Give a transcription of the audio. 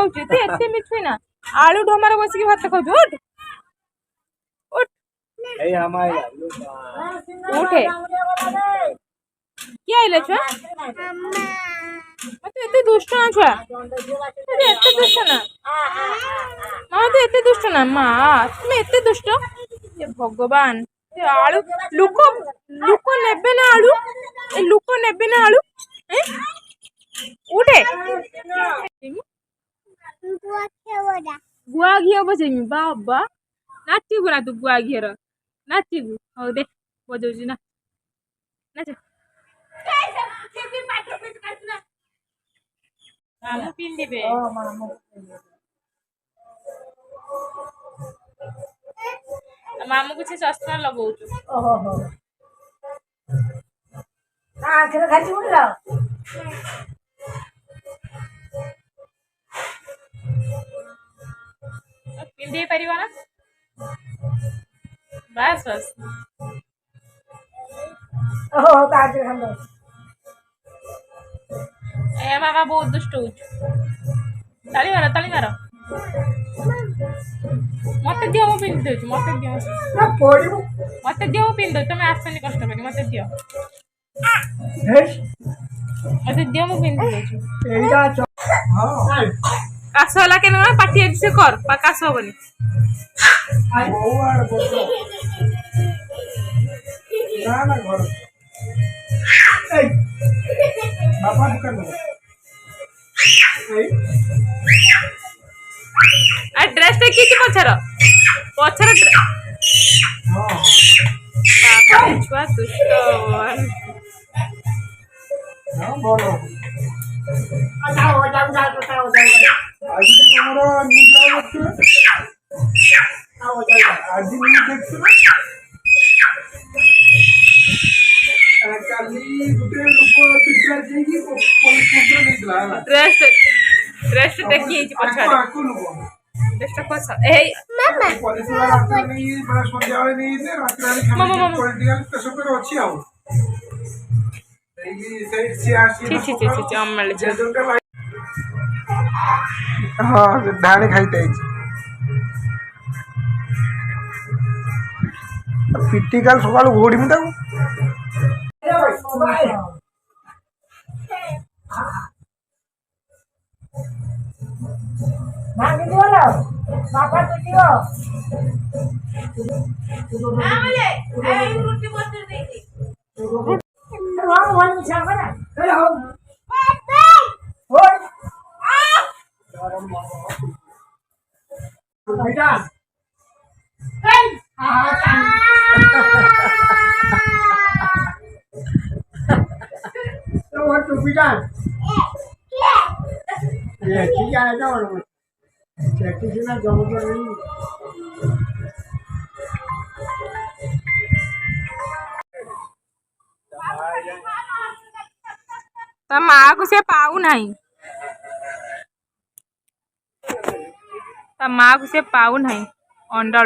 खाऊ एते मिठुई ना आलू ढमार बसिक भात खाऊ उठ उठ उठे किए आइले छुआ मत एते दुष्ट ना छुआ एते दुष्ट ना माँ तो एते दुष्ट ना माँ तुम एते दुष्ट ये भगवान आलू लुक लुक नेबे ना आलू ए लुक नेबे ना आलू उठे गुआ घी बजेमी बाबा नाचबू ना तू गुआ घीर नाचबू हौ दे बजाऊँ ना नाच मामू पिंधे मामू कुछ चश्मा लगौଛୁ पिंधे पार ना बस बस ए मामा बहुत दुष्ट हो ताली मार मत दियो मु पिंधि दे मत दियो पिंधि दे तुम आसनी कष्ट कर मत दियो मु पिंधि दे काश होला के पाटी से कर काश हेनी ड्रेस देखी पछर पछर छुआ दुष्ट ड्रेस देखी पछर ड्रेस खोस ए हाँ धाने खाई पिटी काल सका घोड़मी तक माँ को से पाऊ नहीं माँ को से पाऊ नहीं अंडा